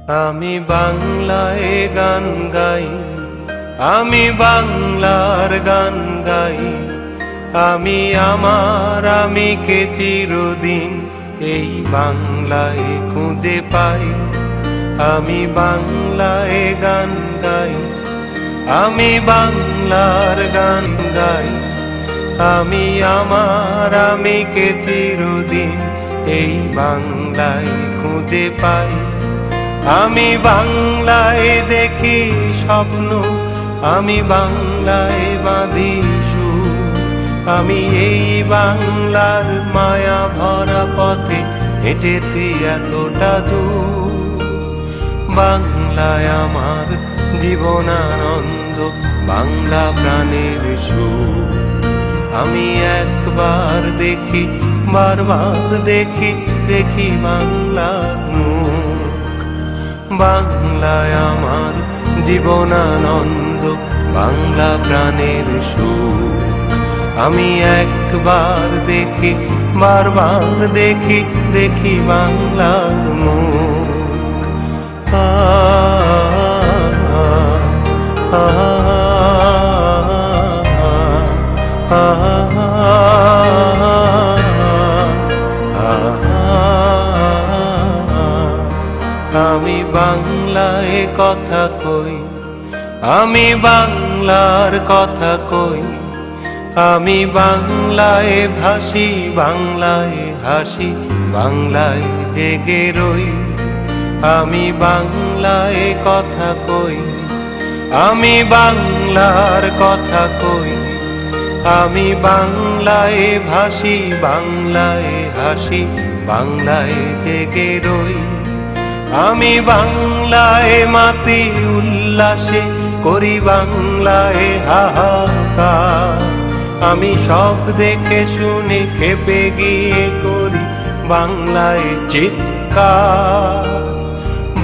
আমি বাংলায় গান গাই, আমি বাংলার গান গাই। আমি আমার আমিকে চিরদিন এই বাংলায় খুঁজে পাই। আমি বাংলায় গান গাই, আমি বাংলার গান গাই। আমি আমার আমিকে চিরদিন এই বাংলায় খুঁজে পাই। আমি বাংলায় দেখি স্বপ্ন, আমি বাংলায় বাঁধি সুর। আমি এই বাংলার মায়া ভরা পথে হেঁটেছি এতটা দূর। বাংলায় আমার জীবনানন্দ, বাংলা প্রাণের সুর। আমি একবার দেখি, বারবার দেখি, দেখি বাংলার মুখ। বাংলায় আমার জীবনানন্দ, বাংলা প্রাণের সুর। আমি একবার দেখি, বারবার দেখি, দেখি বাংলার মুখ। আমি বাংলায় কথা কই, আমি বাংলার কথা কই। আমি বাংলায় ভাসি, বাংলায় হাসি, বাংলায় জেগে রই। আমি বাংলায় কথা কই, আমি বাংলার কথা কই। আমি বাংলায় ভাসি, বাংলায় হাসি, বাংলায় জেগে রই। আমি বাংলায় মাতি উল্লাসে, করি বাংলায় হাহাকার। আমি সব দেখে শুনে খেপে গিয়ে করি বাংলায় চিৎকার।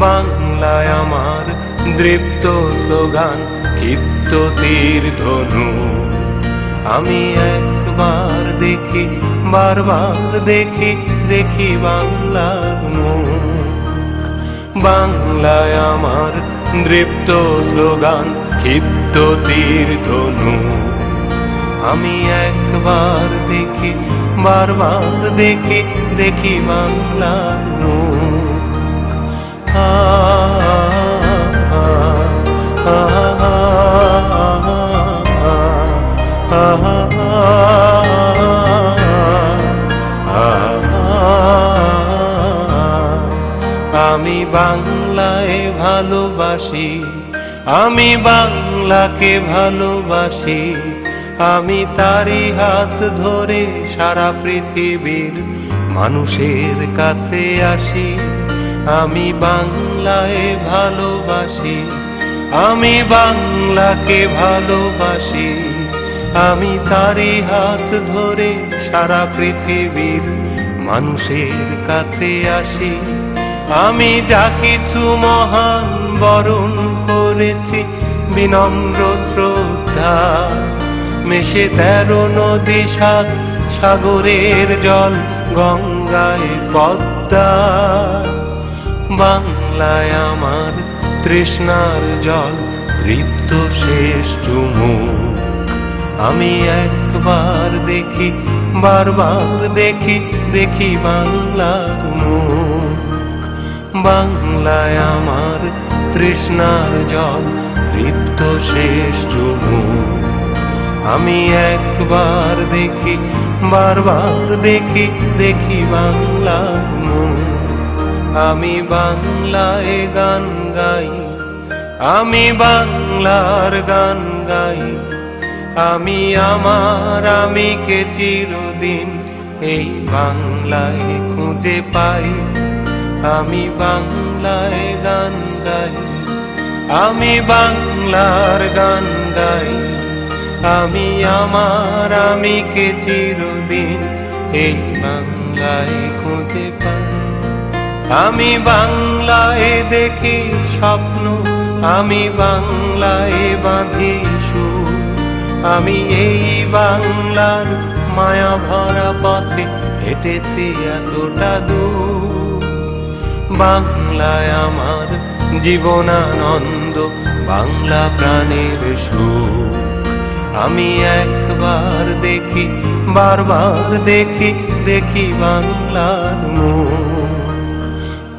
বাংলায় আমার দৃপ্ত স্লোগান, ক্ষিপ্ত তীর ধনু। আমি একবার দেখি, বারবার দেখি, দেখি বাংলার মুখ। বাংলায় আমার দৃপ্ত স্লোগান, ক্ষিপ্ত তীর ধনু। আমি একবার দেখি, বারবার দেখি, দেখি বাংলার মুখ। আমি বাংলায় ভালোবাসি, আমি বাংলাকে ভালোবাসি। আমি তারই হাত ধরে সারা পৃথিবীর মানুষের কাছে আসি। আমি বাংলায় ভালোবাসি, আমি বাংলাকে ভালোবাসি। আমি তারই হাত ধরে সারা পৃথিবীর মানুষের কাছে আসি। আমি যা কিছু মহান বরণ করেছি বিনম্র শ্রদ্ধা। মেশে 13 নদী, 7 সাগরের জল, গঙ্গায় পদ্মা। বাংলায় আমার তৃষ্ণার জল, তৃপ্ত শেষ চুমুক। আমি একবার দেখি, বারবার দেখি, দেখি বাংলার মুখ। বাংলায় আমার তৃষ্ণার জল, তৃপ্ত শেষ চুমুক। আমি একবার দেখি, বারবার দেখি, দেখি বাংলার মুখ। আমি বাংলায় গান গাই, আমি বাংলার গান গাই। আমি আমার আমিকে চিরদিন এই বাংলায় খুঁজে পাই। আমি বাংলায় গান গাই, আমি বাংলার গান গাই। আমি আমার আমিকে চিরদিন এই বাংলায় খুঁজে পাই। আমি বাংলায় দেখি স্বপ্ন, আমি বাংলায় বাঁধি সুর। আমি এই বাংলার মায়া ভরা পথে হেঁটেছি এতটা দূর। বাংলায় আমার জীবনানন্দ, বাংলা প্রাণের সুখ। আমি একবার দেখি, বারবার দেখি, দেখি বাংলার মুখ।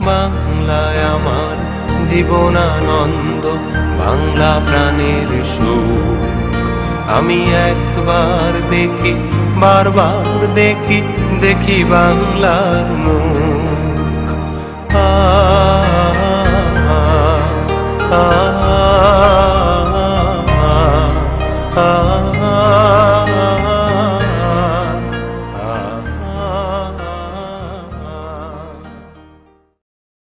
বাংলায় আমার জীবনানন্দ, বাংলা প্রাণের সুখ। আমি একবার দেখি, বারবার দেখি, দেখি বাংলার মুখ।